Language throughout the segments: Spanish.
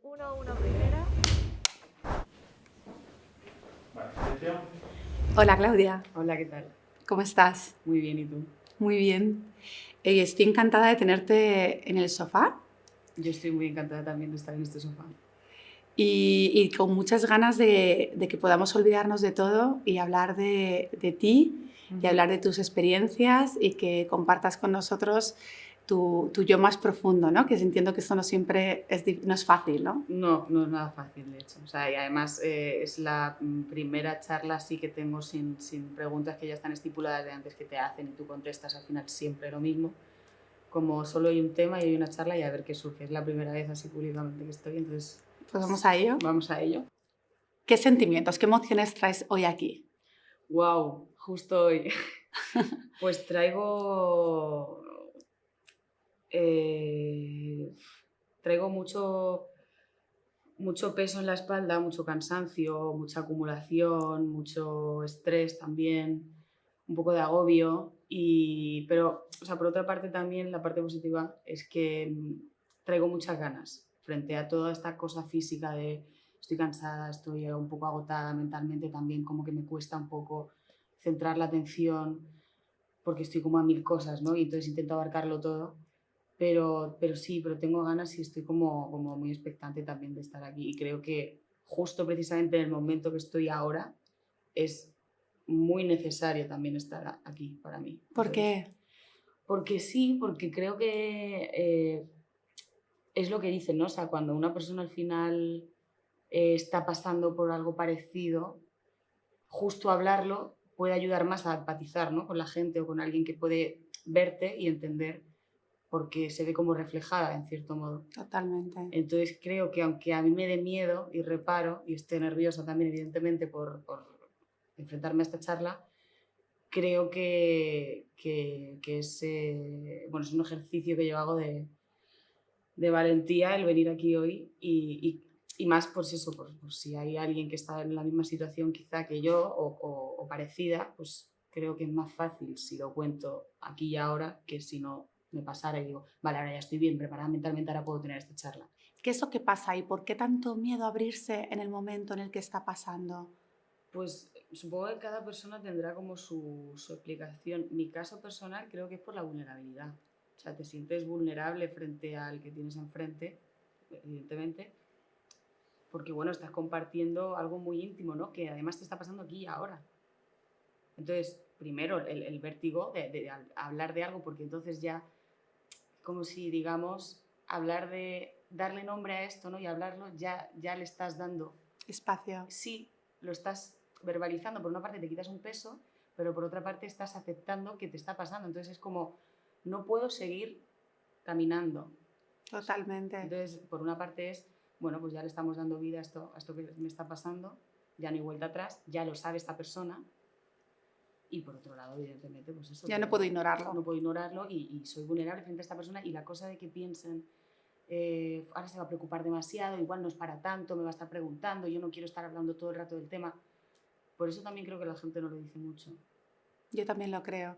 Una primera. Hola Claudia, Hola, ¿qué tal? ¿cómo estás? Muy bien, ¿y tú? Muy bien. Estoy encantada de tenerte en el sofá Yo estoy muy encantada también de estar en este sofá. y con muchas ganas de que podamos olvidarnos de todo y hablar de ti y hablar de tus experiencias y que compartas con nosotros tu yo más profundo, ¿no? Que entiendo que esto no siempre no es fácil, ¿no? No, no es nada fácil, de hecho. O sea, y además es la primera charla así que tengo sin preguntas que ya están estipuladas de antes que te hacen y tú contestas al final siempre lo mismo. Como solo hay un tema y hay una charla y a ver qué surge. Es la primera vez así públicamente que estoy, entonces... Pues vamos a ello. Vamos a ello. ¿Qué sentimientos, qué emociones traes hoy aquí? Wow, justo hoy. Pues traigo mucho peso en la espalda, mucho cansancio, mucha acumulación, mucho estrés también, un poco de agobio. Pero, o sea, por otra parte también la parte positiva es que traigo muchas ganas frente a toda esta cosa física de estoy cansada, estoy un poco agotada mentalmente también, como que me cuesta un poco centrar la atención porque estoy como a mil cosas, ¿no? Y entonces intento abarcarlo todo. Pero sí, pero tengo ganas y estoy como muy expectante también de estar aquí. Y creo que justo precisamente en el momento que estoy ahora es muy necesario también estar aquí para mí. ¿Por Entonces, qué? porque sí, porque creo que es lo que dicen, ¿no? O sea, cuando una persona al final está pasando por algo parecido, justo hablarlo puede ayudar más a empatizar, ¿no? Con la gente o con alguien que puede verte y entender porque se ve como reflejada en cierto modo. Totalmente. Entonces creo que aunque a mí me dé miedo y reparo y esté nerviosa también evidentemente por enfrentarme a esta charla, creo que es, bueno, es un ejercicio que yo hago de valentía el venir aquí hoy y más pues eso, por si hay alguien que está en la misma situación quizá que yo o parecida, pues creo que es más fácil si lo cuento aquí y ahora que si no me pasara y digo, vale, ahora ya estoy bien preparada mentalmente, ahora puedo tener esta charla. ¿Qué es lo que pasa ahí? ¿Por qué tanto miedo a abrirse en el momento en el que está pasando? Pues supongo que cada persona tendrá como su explicación. Mi caso personal creo que es por la vulnerabilidad. O sea, te sientes vulnerable frente al que tienes enfrente, evidentemente, porque bueno, estás compartiendo algo muy íntimo, ¿no? Que además te está pasando aquí y ahora. Entonces, primero el vértigo de hablar de algo, porque entonces ya, como si, digamos, hablar de darle nombre a esto, ¿no? Y hablarlo, ya le estás dando Espacio. sí, lo estás verbalizando, por una parte te quitas un peso, pero por otra parte estás aceptando que te está pasando. Entonces es como, no puedo seguir caminando. Totalmente. Entonces, por una parte es, bueno, pues ya le estamos dando vida a esto que me está pasando, ya no hay vuelta atrás, ya lo sabe esta persona. Y por otro lado, evidentemente, pues eso. Ya no puedo ignorarlo. No puedo ignorarlo y soy vulnerable frente a esta persona y la cosa de que piensen, ahora se va a preocupar demasiado, igual no es para tanto, me va a estar preguntando, yo no quiero estar hablando todo el rato del tema. Por eso también creo que la gente no lo dice mucho. Yo también lo creo.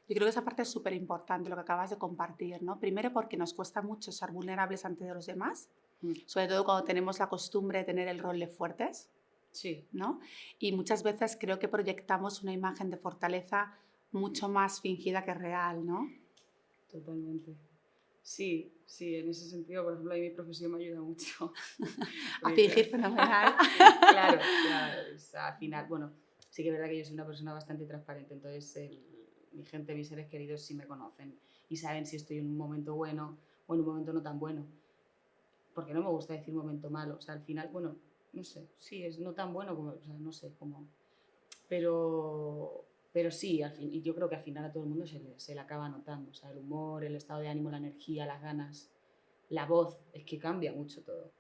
Yo creo que esa parte es súper importante, lo que acabas de compartir, ¿no? Primero porque nos cuesta mucho ser vulnerables ante los demás, sobre todo cuando tenemos la costumbre de tener el rol de fuertes, Sí. ¿no? Y muchas veces creo que proyectamos una imagen de fortaleza mucho más fingida que real, ¿no? Totalmente. Sí, sí, en ese sentido, por ejemplo, ahí mi profesión me ayuda mucho. A fingir fenomenal. Claro, al final, bueno, sí que es verdad que yo soy una persona bastante transparente, entonces mi gente, mis seres queridos sí me conocen y saben si estoy en un momento bueno o en un momento no tan bueno. Porque no me gusta decir momento malo, o sea, al final, bueno, no sé, sí, es no tan bueno como, o sea, no sé, como... Pero sí, al fin, y yo creo que al final a todo el mundo se le acaba notando, o sea, el humor, el estado de ánimo, la energía, las ganas, la voz, es que cambia mucho todo.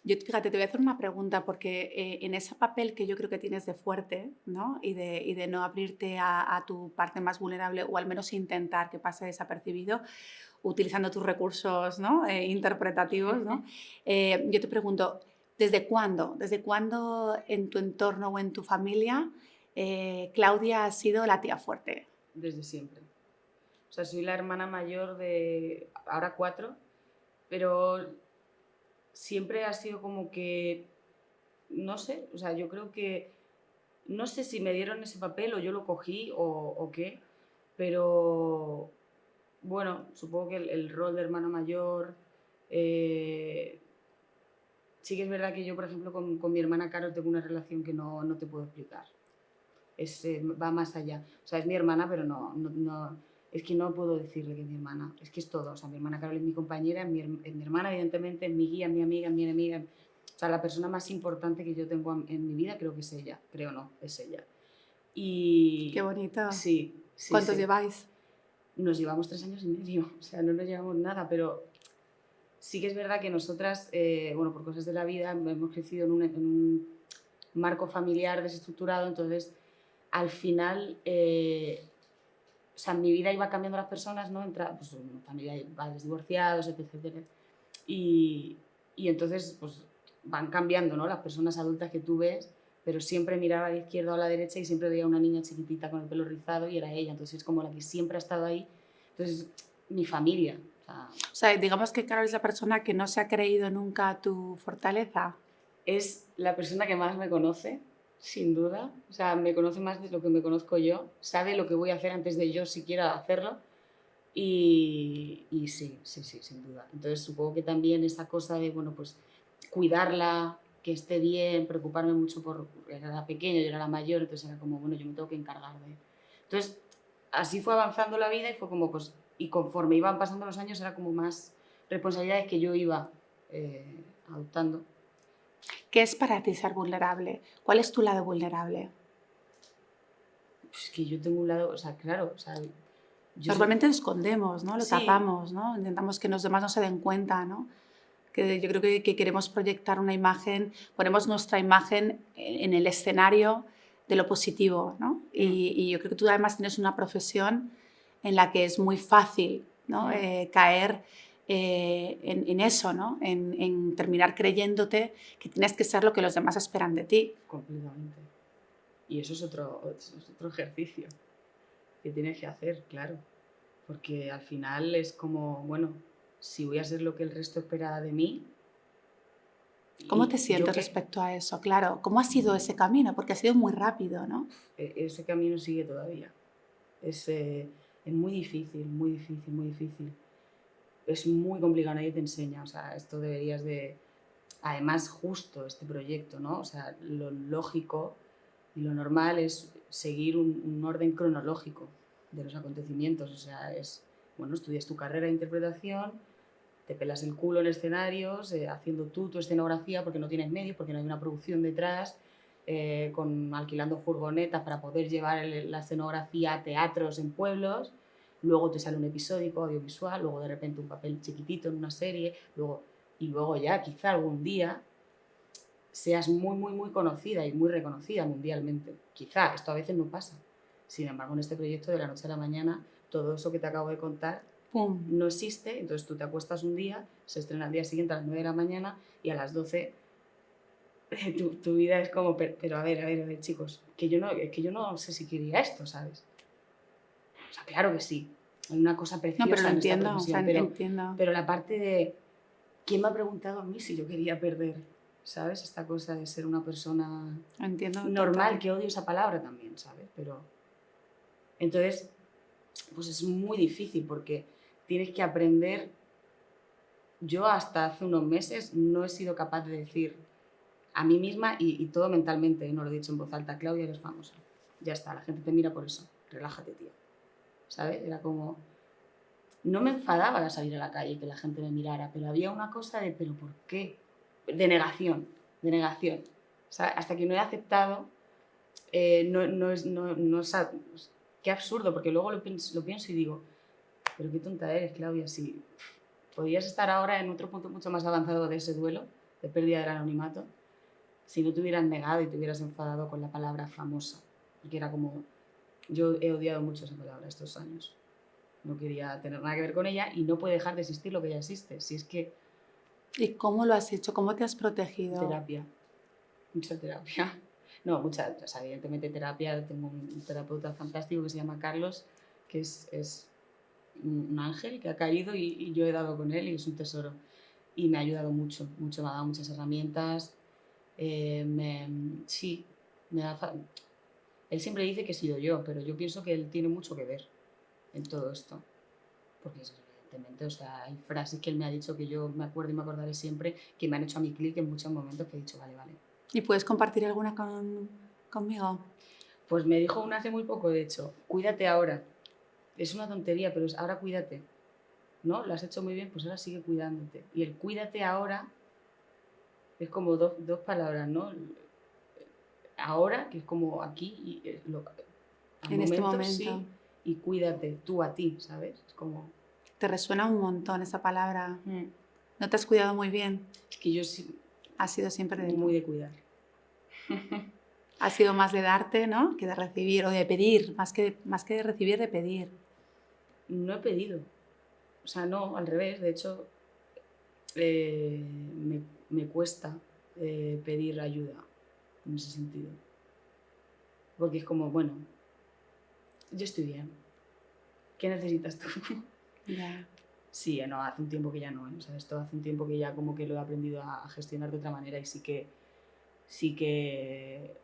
Yo, fíjate, te voy a hacer una pregunta porque en ese papel que yo creo que tienes de fuerte, ¿no? y de no abrirte a tu parte más vulnerable o al menos intentar que pase desapercibido, utilizando tus recursos, ¿no? Interpretativos, ¿no? Yo te pregunto, ¿desde cuándo? ¿Desde cuándo en tu entorno o en tu familia Claudia ha sido la tía fuerte? Desde siempre. O sea, soy la hermana mayor de ahora 4, pero siempre ha sido como que, no sé, o sea, yo creo que, no sé si me dieron ese papel o yo lo cogí o qué, pero bueno, supongo que el rol de hermana mayor, eh, sí que es verdad que yo, por ejemplo, con mi hermana Carol tengo una relación que no te puedo explicar. Va más allá. O sea, es mi hermana, pero es que no puedo decirle que es mi hermana. Es que es todo. O sea, mi hermana Carol es mi compañera, es mi hermana, evidentemente, es mi guía, mi amiga, mi enemiga. O sea, la persona más importante que yo tengo en mi vida creo que es ella. Creo no, es ella. Qué Y bonito. sí, sí, ¿Cuántos sí. lleváis? Nos llevamos 3 años y medio. O sea, no nos llevamos nada, pero sí que es verdad que nosotras, bueno, por cosas de la vida, hemos crecido en un marco familiar desestructurado, entonces al final, o sea, mi vida iba cambiando las personas, ¿no? Pues una familia de padres divorciados, etc, etcétera. Y entonces, pues van cambiando, ¿no? Las personas adultas que tú ves, pero siempre miraba a la izquierda o a la derecha y siempre veía una niña chiquitita con el pelo rizado y era ella. Entonces es como la que siempre ha estado ahí. Entonces, mi familia. O sea, digamos que Carol es la persona que no se ha creído nunca tu fortaleza. Es la persona que más me conoce, sin duda. O sea, me conoce más de lo que me conozco yo. Sabe lo que voy a hacer antes de yo siquiera hacerlo. Y sí, sí, sí, sin duda. Entonces supongo que también esa cosa de, bueno, pues cuidarla, que esté bien, preocuparme mucho por... Era pequeña, yo era la mayor, entonces era como, bueno, yo me tengo que encargar de... Entonces, así fue avanzando la vida y fue como, pues, y conforme iban pasando los años era como más responsabilidades que yo iba adoptando. ¿Qué es para ti ser vulnerable? ¿Cuál es tu lado vulnerable? Pues que yo tengo un lado, o sea, claro, o sea, yo soy... Normalmente lo escondemos, ¿no? Lo Sí, tapamos, ¿no? Intentamos que los demás no se den cuenta, ¿no? Que yo creo que queremos proyectar una imagen, ponemos nuestra imagen en el escenario de lo positivo, ¿no? mm, Y yo creo que tú además tienes una profesión en la que es muy fácil, ¿no? mm, Caer en eso, ¿no? En terminar creyéndote que tienes que ser lo que los demás esperan de ti. completamente. Y eso es otro ejercicio que tienes que hacer, claro. Porque al final es como, bueno, si voy a ser lo que el resto espera de mí, ¿Cómo te ¿y yo sientes qué? respecto a eso? Claro, ¿cómo ha sido ese camino? Porque ha sido muy rápido, ¿no? Ese camino sigue todavía. Es muy difícil, muy difícil, muy difícil. Es muy complicado, nadie te enseña. O sea, esto deberías de... Además, justo este proyecto, ¿no? O sea, lo lógico y lo normal es seguir un orden cronológico de los acontecimientos. O sea, bueno, estudias tu carrera de interpretación, te pelas el culo en escenarios, haciendo tú tu escenografía porque no tienes medios, porque no hay una producción detrás, alquilando furgonetas para poder llevar la escenografía a teatros en pueblos. Luego te sale un episódico audiovisual, luego de repente un papel chiquitito en una serie, y luego ya quizá algún día seas muy, muy, muy conocida y muy reconocida mundialmente. Quizá, esto a veces no pasa. Sin embargo, en este proyecto de la noche a la mañana, todo eso que te acabo de contar ¡Pum! no existe, entonces tú te acuestas un día, se estrena al día siguiente a las 9 de la mañana y a las 12 tu vida es como, pero a ver, chicos, que yo no sé si quería esto, ¿sabes? O sea, claro que sí, hay una cosa No, pero lo preciosa en esta entiendo, o sea, profesión, entiendo. pero la parte de, ¿quién me ha preguntado a mí si yo quería perder? ¿Sabes? Esta cosa de ser una persona Entiendo normal, total. que odio esa palabra también, ¿sabes? Pero entonces, pues es muy difícil porque tienes que aprender. Yo hasta hace unos meses no he sido capaz de decir a mí misma y todo mentalmente, no lo he dicho en voz alta, Claudia, eres famosa. Ya está, la gente te mira por eso. Relájate, tío. ¿Sabes? Era como... No me enfadaba de salir a la calle y que la gente me mirara, pero había una cosa de, ¿pero por qué? De negación, de negación. O sea, hasta que no he aceptado, qué absurdo, porque luego lo pienso y digo, pero qué tonta eres, Claudia, si podrías estar ahora en otro punto mucho más avanzado de ese duelo, de pérdida del anonimato, si no te hubieras negado y te hubieras enfadado con la palabra famosa. Porque era como, yo he odiado mucho esa palabra estos años. No quería tener nada que ver con ella y no puede dejar de existir lo que ya existe. Si es que ¿Y cómo lo has hecho? ¿Cómo te has protegido? terapia, mucha terapia. No, mucha, o sea, evidentemente terapia. Tengo un terapeuta fantástico que se llama Carlos, que es un ángel que ha caído y yo he dado con él y es un tesoro. y me ha ayudado mucho, mucho, me ha dado muchas herramientas. Sí, me ha, él siempre dice que he sido yo, pero yo pienso que él tiene mucho que ver en todo esto. Porque evidentemente, o sea, hay frases que él me ha dicho que yo me acuerdo y me acordaré siempre, que me han hecho a mí clic en muchos momentos que he dicho, vale, vale. ¿Y puedes compartir alguna conmigo? Pues me dijo una hace muy poco, de hecho, cuídate ahora. Es una tontería, pero es ahora cuídate. ¿No? Lo has hecho muy bien, pues ahora sigue cuidándote. Y el cuídate ahora es como dos palabras, ¿no? Ahora, que es como aquí, y al En este momento momento. sí, y cuídate tú a ti, ¿sabes? Es como... Te resuena un montón esa palabra. ¿No te has cuidado muy bien? Es que yo sí, Ha sido siempre de muy de cuidar. Ha sido más de darte, ¿no? Que de recibir o de pedir, más que de recibir, de pedir. No he pedido. O sea, no, al revés. De hecho, me cuesta pedir ayuda en ese sentido. Porque es como, bueno, yo estoy bien. ¿Qué necesitas tú? Ya. Sí, no, hace un tiempo que ya no. O sea, esto hace un tiempo que ya como que lo he aprendido a gestionar de otra manera y sí que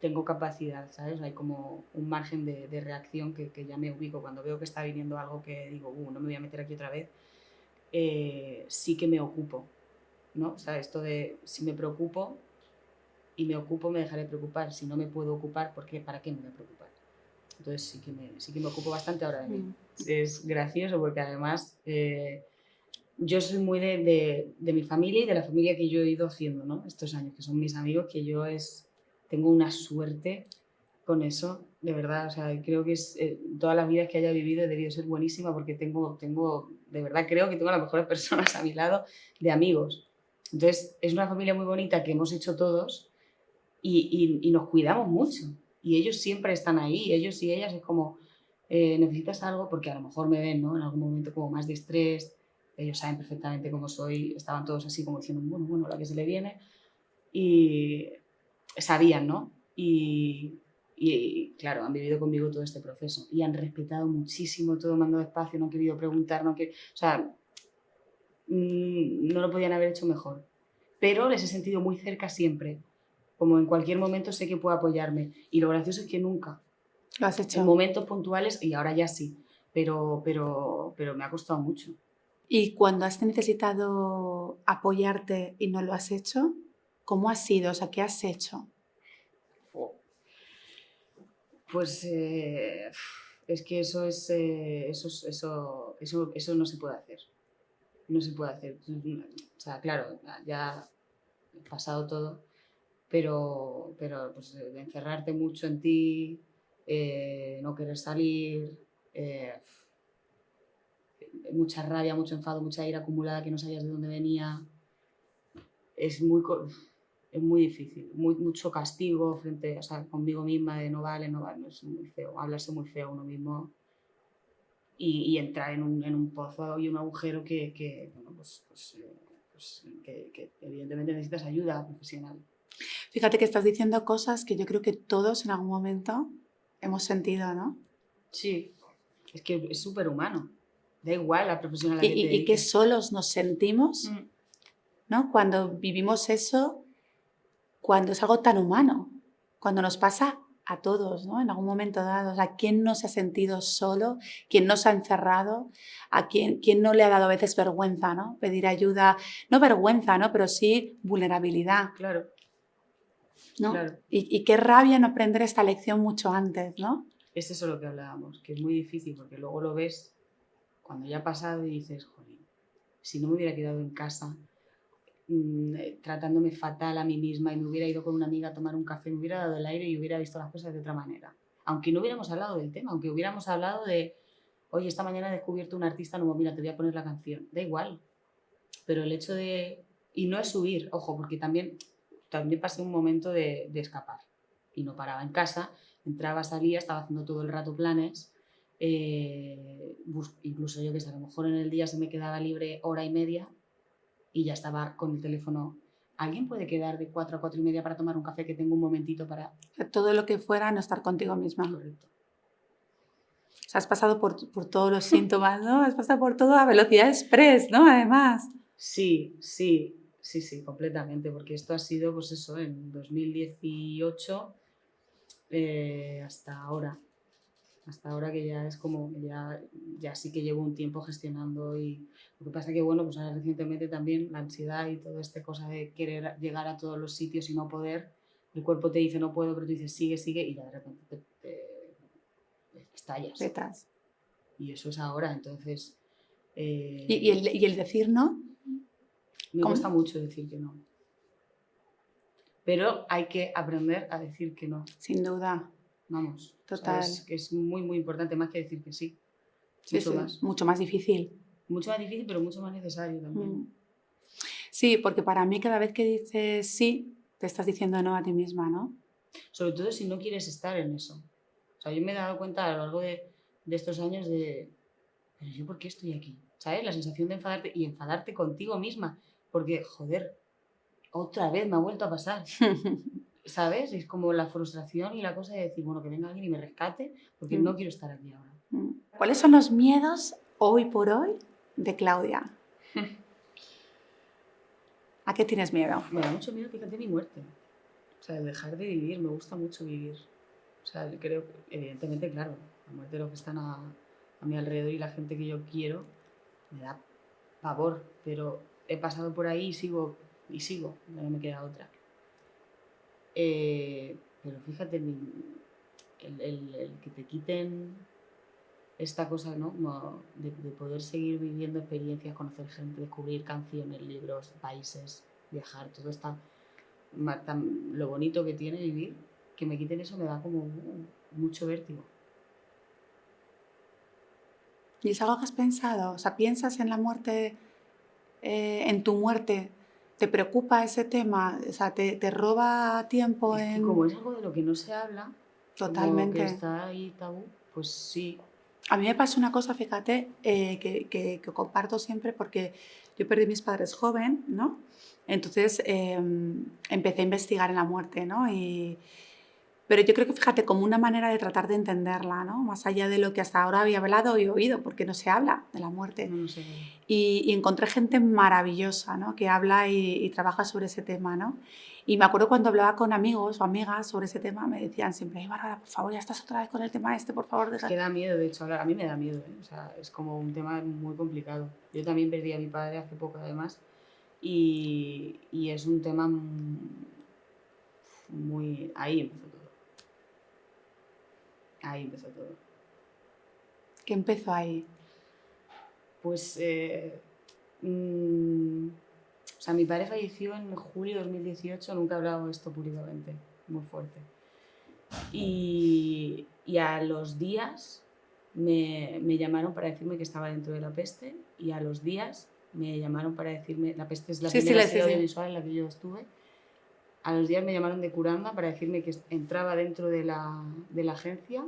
tengo capacidad, ¿sabes? Hay como un margen de reacción que ya me ubico. Cuando veo que está viniendo algo que digo, no me voy a meter aquí otra vez, sí que me ocupo, ¿no? O sea, esto de si me preocupo y me ocupo, me dejaré preocupar. Si no me puedo ocupar, ¿para qué me voy a preocupar? Entonces sí que me ocupo bastante ahora de mí. Es gracioso porque además yo soy muy de mi familia y de la familia que yo he ido haciendo, ¿no? Estos años, que son mis amigos, que yo tengo una suerte con eso, de verdad. O sea, creo que todas las vidas que haya vivido he debido ser buenísima porque de verdad creo que tengo las mejores personas a mi lado de amigos. Entonces, es una familia muy bonita que hemos hecho todos y nos cuidamos mucho. Y ellos siempre están ahí, ellos y ellas es como, necesitas algo, porque a lo mejor me ven, ¿no? En algún momento como más de estrés, ellos saben perfectamente cómo soy, estaban todos así como diciendo, bueno, la que se le viene, y sabían, ¿no? Y claro, han vivido conmigo todo este proceso y han respetado muchísimo todo, me han dado espacio, no han querido preguntar, o sea, no lo podían haber hecho mejor. Pero les he sentido muy cerca siempre, como en cualquier momento sé que puedo apoyarme. Y lo gracioso es que nunca. Lo has hecho. En momentos puntuales, y ahora ya sí, pero me ha costado mucho. Y cuando has necesitado apoyarte y no lo has hecho, ¿cómo ha sido? O sea, ¿qué has hecho? Pues es que eso no se puede hacer. No se puede hacer. O sea, claro, ya ha pasado todo, pero pues, de encerrarte mucho en ti, no querer salir, mucha rabia, mucho enfado, mucha ira acumulada que no sabías de dónde venía. Es muy difícil, mucho castigo o sea, conmigo misma de no vale, es muy feo, hablarse muy feo a uno mismo y entrar en un pozo y un agujero que evidentemente necesitas ayuda profesional. Fíjate que estás diciendo cosas que yo creo que todos en algún momento hemos sentido, ¿no? Sí, es que es súper humano. Da igual la profesión a la que te dediques. Y que solos nos sentimos, ¿no? Cuando vivimos eso, cuando es algo tan humano, cuando nos pasa a todos, ¿no? En algún momento dado. O sea, ¿quién no se ha sentido solo? ¿Quién no se ha encerrado? ¿A quién no le ha dado a veces vergüenza, ¿no? Pedir ayuda, no vergüenza, ¿no? Pero sí vulnerabilidad. Claro. ¿No? Claro. Y qué rabia no aprender esta lección mucho antes, ¿no? Es eso lo que hablábamos, que es muy difícil porque luego lo ves cuando ya ha pasado y dices, joder, si no me hubiera quedado en casa tratándome fatal a mí misma y me hubiera ido con una amiga a tomar un café, me hubiera dado el aire y hubiera visto las cosas de otra manera. Aunque no hubiéramos hablado del tema, aunque hubiéramos hablado de, oye, esta mañana he descubierto un artista nuevo, mira, te voy a poner la canción. Da igual. Pero el hecho de... Y no es subir, ojo, porque también pasé un momento de escapar. Y no paraba en casa, entraba, salía, estaba haciendo todo el rato planes. Incluso yo que sé, a lo mejor en el día se me quedaba libre hora y media y ya estaba con el teléfono. ¿Alguien puede quedar de 4 a 4 y media para tomar un café que tengo un momentito para...? O sea, todo lo que fuera no estar contigo misma. Correcto. O sea, has pasado por todos los síntomas, ¿no? Has pasado por todo a velocidad express, ¿no? Además. Sí, completamente, porque esto ha sido, pues eso, en 2018 hasta ahora. Hasta ahora que ya es como, ya sí que llevo un tiempo gestionando y lo que pasa que, bueno, pues ahora recientemente también la ansiedad y toda esta cosa de querer llegar a todos los sitios y no poder, el cuerpo te dice no puedo, pero tú dices sigue, sigue y ya de repente te estallas. Petas. Y eso es ahora, entonces Y el decir no? me ¿Cómo? cuesta mucho decir que no. Pero hay que aprender a decir que no. Sin duda. Vamos, Total. sabes que es muy, muy importante, más que decir que sí. Sí, Mucho sí. más. Mucho más difícil. Mucho más difícil, pero mucho más necesario también. Sí, porque para mí cada vez que dices sí, te estás diciendo no a ti misma, ¿no? Sobre todo si no quieres estar en eso. O sea, yo me he dado cuenta a lo largo de estos años de, pero yo por qué estoy aquí, ¿sabes? La sensación de enfadarte y enfadarte contigo misma, porque, joder, otra vez me ha vuelto a pasar, ¿sabes? Es como la frustración y la cosa de decir, bueno, que venga alguien y me rescate, porque no quiero estar aquí ahora. ¿Cuáles son los miedos hoy por hoy de Claudia? ¿A qué tienes miedo? Me da mucho miedo, fíjate, mi muerte. O sea, el dejar de vivir, me gusta mucho vivir. O sea, creo, evidentemente, claro, la muerte de los que están a mi alrededor y la gente que yo quiero, me da pavor, pero he pasado por ahí y sigo, no me queda otra. Pero fíjate, el que te quiten esta cosa, ¿no? Como de poder seguir viviendo experiencias, conocer gente, descubrir canciones, libros, países, viajar, todo está lo bonito que tiene vivir, que me quiten eso me da como mucho vértigo. ¿Y es algo que has pensado? O sea, ¿piensas en la muerte, en tu muerte? ¿Te preocupa ese tema? O sea, ¿te roba tiempo Es que en...? como es algo de lo que no se habla, como que Totalmente. está ahí tabú, pues sí. A mí me pasó una cosa, fíjate, que comparto siempre porque yo perdí a mis padres joven, ¿no? Entonces empecé a investigar en la muerte, ¿no? Pero yo creo que, fíjate, como una manera de tratar de entenderla, ¿no? Más allá de lo que hasta ahora había hablado y oído, porque no se habla de la muerte. No sé. Y encontré gente maravillosa, ¿no? Que habla y trabaja sobre ese tema, ¿no? Y me acuerdo cuando hablaba con amigos o amigas sobre ese tema, me decían siempre, ay, Bárbara, por favor, ya estás otra vez con el tema este, por favor, Es deja. que da miedo, de hecho, hablar. A mí me da miedo, ¿eh? O sea, es como un tema muy complicado. Yo también perdí a mi padre hace poco, además, y es un tema muy... Ahí empezó todo. Ahí empezó todo. ¿Qué empezó ahí? Pues, o sea, mi padre falleció en julio de 2018, nunca he hablado de esto públicamente, muy fuerte. Y a los días me llamaron para decirme que estaba dentro de la peste y a los días me llamaron para decirme, la peste es la primera serie audiovisual en la que yo estuve, a los días me llamaron de Curanda para decirme que entraba dentro de la agencia,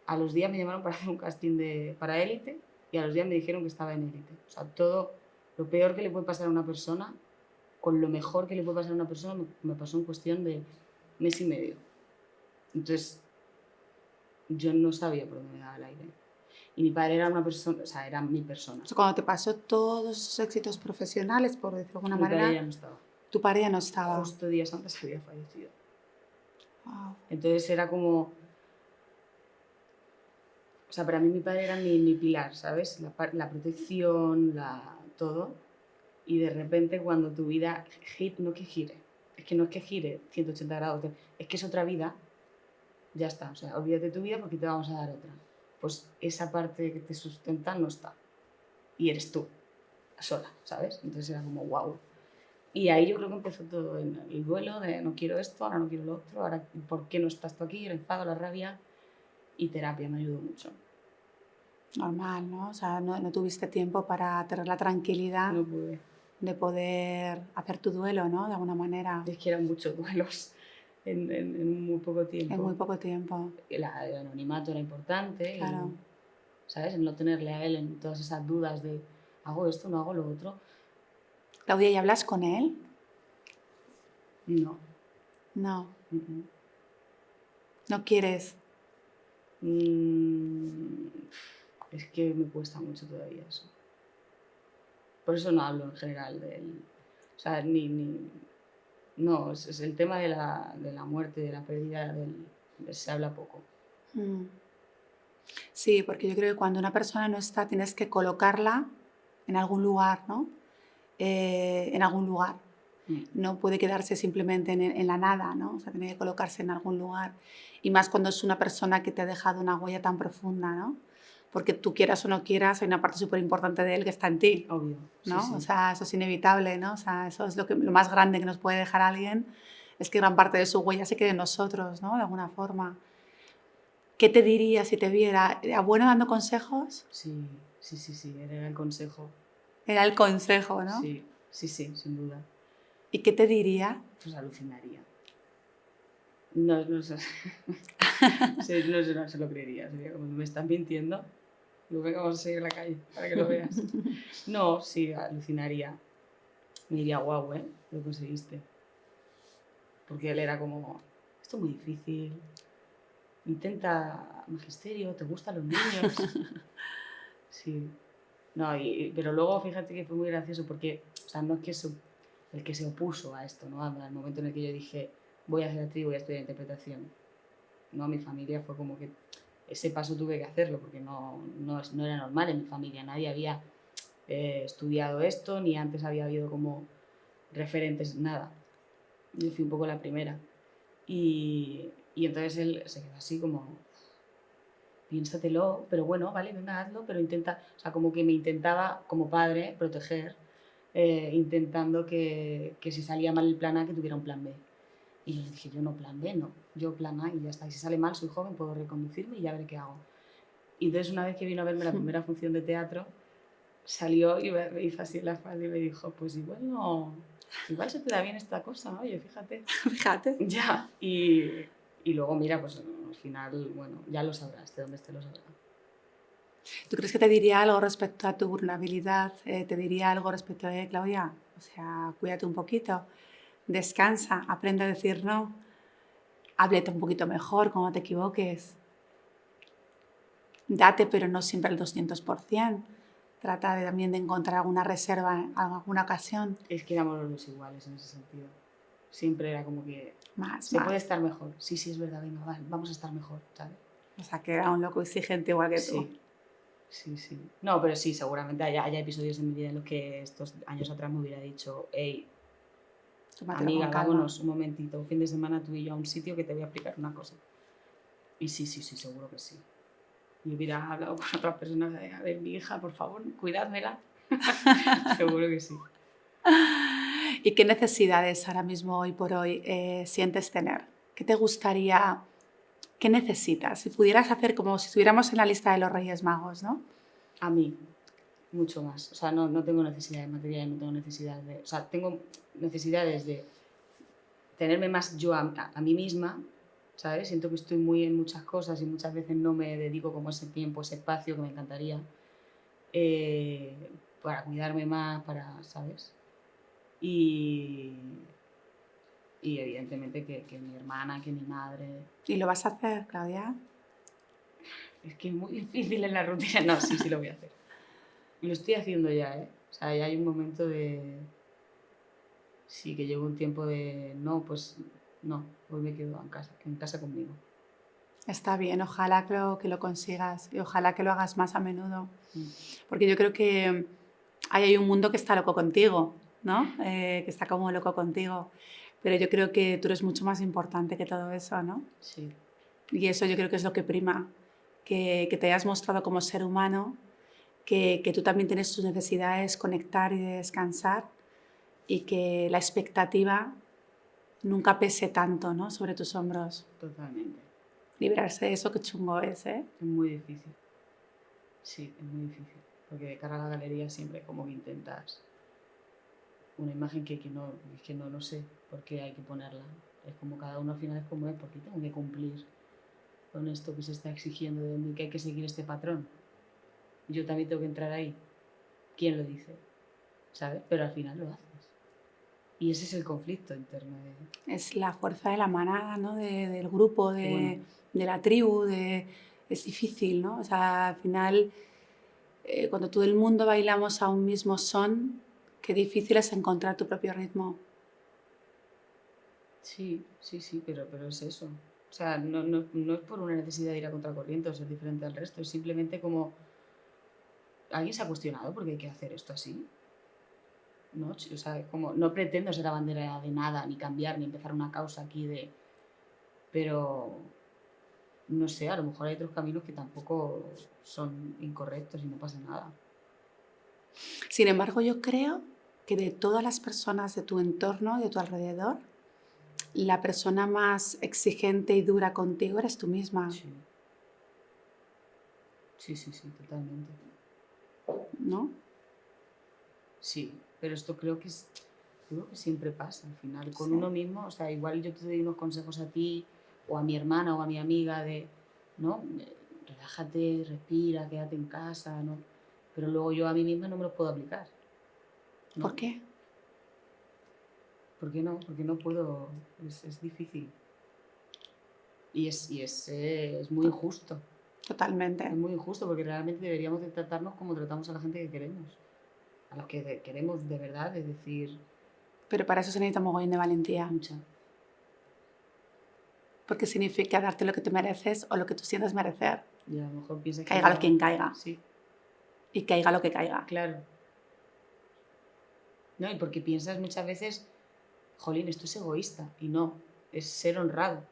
a los días me llamaron para hacer un casting para Élite y a los días me dijeron que estaba en Élite. O sea, todo lo peor que le puede pasar a una persona, con lo mejor que le puede pasar a una persona, me pasó en cuestión de mes y medio. Entonces, yo no sabía por dónde me daba el aire. Y mi padre era una persona, o sea, era mi persona. O sea, cuando te pasó todos esos éxitos profesionales, por decirlo de alguna manera, Mi padre ya no estaba. Tu padre ya no estaba. Justo días antes había fallecido. Wow. Entonces era como... O sea, para mí mi padre era mi pilar, ¿sabes? La protección, todo. Y de repente cuando tu vida no que gire, es que no es que gire 180 grados, es que es otra vida, ya está. O sea, olvídate de tu vida porque te vamos a dar otra. Pues esa parte que te sustenta no está. Y eres tú, sola, ¿sabes? Entonces era como, wow. Y ahí yo creo que empezó todo en el duelo de no quiero esto, ahora no quiero lo otro, ahora ¿por qué no estás tú aquí? El enfado, la rabia y terapia me ayudó mucho. Normal, ¿no? O sea, no tuviste tiempo para tener la tranquilidad No pude. de poder hacer tu duelo, ¿no? De alguna manera. Es que eran muchos duelos en muy poco tiempo. En muy poco tiempo. El anonimato era importante. Claro. ¿Sabes? El no tenerle a él en todas esas dudas de hago esto, no hago lo otro. Claudia, ¿y hablas con él? No. No. ¿No quieres? Es que me cuesta mucho todavía eso. Por eso no hablo en general o sea, no, es el tema de la muerte, de la pérdida, se habla poco. Mm. Sí, porque yo creo que cuando una persona no está, tienes que colocarla en algún lugar, ¿no? En algún lugar. Mm. No puede quedarse simplemente en la nada, ¿no? O sea, tiene que colocarse en algún lugar. Y más cuando es una persona que te ha dejado una huella tan profunda, ¿no? Porque tú quieras o no quieras, hay una parte súper importante de él que está en ti, Obvio, ¿no? sí, O sí. sea, eso es inevitable, ¿no? O sea, eso es lo más grande que nos puede dejar alguien, es que gran parte de su huella se quede en nosotros, ¿no? De alguna forma. ¿Qué te diría si te viera? ¿Era bueno dando consejos? Sí, sí, sí, sí, era el consejo. Era el consejo, ¿no? Sí, sí, sí, sin duda. ¿Y qué te diría? Pues alucinaría. No, no sé. Sí, no, no se lo creería. Sería como, me están mintiendo. Digo, venga, vamos a seguir en la calle para que lo veas. No, sí, alucinaría. Me diría, guau, lo conseguiste. Porque él era como, esto es muy difícil. Intenta magisterio, ¿te gustan los niños? Sí. No, pero luego fíjate que fue muy gracioso porque, o sea, no es que el que se opuso a esto, ¿no? Al momento en el que yo dije, voy a hacer actriz, voy a estudiar interpretación. No, mi familia fue como que ese paso tuve que hacerlo porque no era normal en mi familia. Nadie había estudiado esto, ni antes había habido como referentes, nada. Yo fui un poco la primera. Y entonces él se quedó así como, piénsatelo, pero bueno, vale, venga, hazlo, pero intenta, o sea, como que me intentaba como padre proteger, intentando que si salía mal el plan A, que tuviera un plan B. Y yo le dije, yo no plan B, no, yo plan A y ya está. Y si sale mal, soy joven, puedo reconducirme y ya veré qué hago. Y entonces una vez que vino a verme la primera función de teatro, salió y me hizo así en la espalda y me dijo, pues igual no, igual se te da bien esta cosa, oye, fíjate. Fíjate. Ya, y luego mira, pues al final, bueno, ya lo sabrás, de dónde esté lo sabrás. ¿Tú crees que te diría algo respecto a tu vulnerabilidad? ¿Te diría algo respecto de Claudia? O sea, cuídate un poquito, descansa, aprende a decir no, háblate un poquito mejor cuando te equivoques, date pero no siempre el 200%. Trata también de encontrar alguna reserva en alguna ocasión. Es que éramos los dos iguales en ese sentido. Siempre era como que Más. se puede estar mejor. Sí, sí, es verdad, venga, vale, vamos a estar mejor, ¿sabes? O sea, que era un loco exigente igual que tú. Sí, sí, sí. No, pero sí, seguramente haya episodios en mi vida en los que estos años atrás me hubiera dicho, hey, Tómatelo amiga, con calma. vámonos un momentito, fin de semana tú y yo a un sitio que te voy a explicar una cosa. Y sí, sí, sí, seguro que sí. Y hubiera hablado con otras personas de, a ver, mi hija, por favor, cuidádmela. Seguro que sí. ¿Y qué necesidades ahora mismo, hoy por hoy, sientes tener? ¿Qué te gustaría, qué necesitas? Si pudieras hacer como si estuviéramos en la lista de los Reyes Magos, ¿no? A mí, mucho más. O sea, no tengo necesidades materiales, no tengo necesidades de... O sea, tengo necesidades de tenerme más yo a mí misma, ¿sabes? Siento que estoy muy en muchas cosas y muchas veces no me dedico como ese tiempo, ese espacio que me encantaría para cuidarme más, para, ¿sabes? Y evidentemente que mi hermana, que mi madre... ¿Y lo vas a hacer, Claudia? Es que es muy difícil en la rutina. No, sí, sí lo voy a hacer. Lo estoy haciendo ya, ¿eh? O sea, ya hay un momento de... Sí, que llevo un tiempo de... No, pues no, hoy me quedo en casa conmigo. Está bien, ojalá que lo consigas y ojalá que lo hagas más a menudo. Porque yo creo que hay un mundo que está loco contigo, ¿no? Que está como loco contigo. Pero yo creo que tú eres mucho más importante que todo eso, ¿no? Sí. Y eso yo creo que es lo que prima, que te hayas mostrado como ser humano, que tú también tienes tus necesidades, conectar y de descansar, y que la expectativa nunca pese tanto, ¿no? Sobre tus hombros. Totalmente. Librarse de eso, qué chungo es, ¿eh? Es muy difícil. Sí, es muy difícil. Porque de cara a la galería siempre como que intentas una imagen que no sé por qué hay que ponerla. Es como cada uno al final es como es, porque tengo que cumplir con esto que se está exigiendo de mí, que hay que seguir este patrón. Yo también tengo que entrar ahí. ¿Quién lo dice? ¿Sabes? Pero al final lo haces. Y ese es el conflicto interno. Es la fuerza de la manada, ¿no? Del grupo, Bueno, de la tribu, es difícil, ¿no? O sea, al final cuando todo el mundo bailamos a un mismo son, qué difícil es encontrar tu propio ritmo. Sí, sí, sí, pero es eso. O sea, no es por una necesidad de ir a contracorriente o ser diferente al resto, es simplemente como... ¿Alguien se ha cuestionado por qué hay que hacer esto así? ¿No? O sea, como no pretendo ser abanderada de nada, ni cambiar, ni empezar una causa aquí de... Pero, no sé, a lo mejor hay otros caminos que tampoco son incorrectos y no pasa nada. Sin embargo, yo creo que de todas las personas de tu entorno, de tu alrededor, la persona más exigente y dura contigo eres tú misma, Sí. Sí, sí, sí, totalmente. ¿no? Sí, pero esto creo que siempre pasa al final. Con Sí. uno mismo, o sea, igual yo te doy unos consejos a ti o a mi hermana o a mi amiga de, ¿no? Relájate, respira, quédate en casa, ¿no? Pero luego yo a mí misma no me los puedo aplicar, ¿no? ¿Por qué? ¿Por qué no? Porque no puedo, es difícil. Y es muy injusto. Totalmente. Es muy injusto porque realmente deberíamos de tratarnos como tratamos a la gente que queremos. A los que queremos de verdad, es decir, Pero para eso se necesita mogollón de valentía, mucha. porque significa darte lo que te mereces o lo que tú sientas merecer. Y a lo mejor piensas que... Caiga lo quien caiga. Sí, Y caiga lo que caiga. claro. No, y porque piensas muchas veces, jolín, esto es egoísta. Y no, es ser honrado.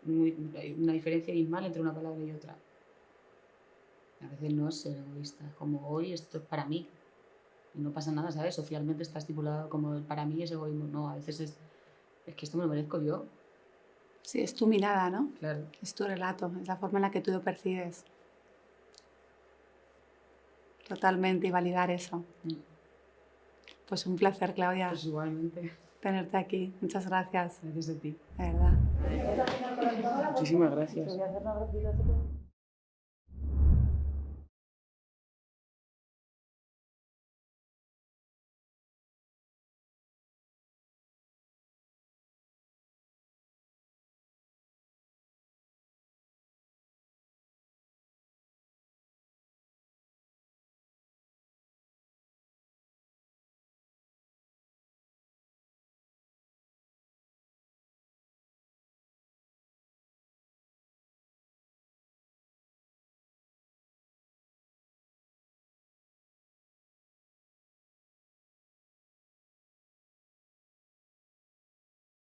Hay una diferencia abismal entre una palabra y otra. A veces no es ser egoísta, es como hoy esto es para mí. Y no pasa nada, ¿sabes? Socialmente está estipulado como el para mí es egoísmo. No, a veces es que esto me lo merezco yo. Sí, es tu mirada, ¿no? Claro. Es tu relato, es la forma en la que tú lo percibes. Totalmente, y validar eso. Mm. Pues un placer, Claudia, Pues igualmente, tenerte aquí. Muchas gracias, gracias a ti. de verdad. Muchísimas gracias.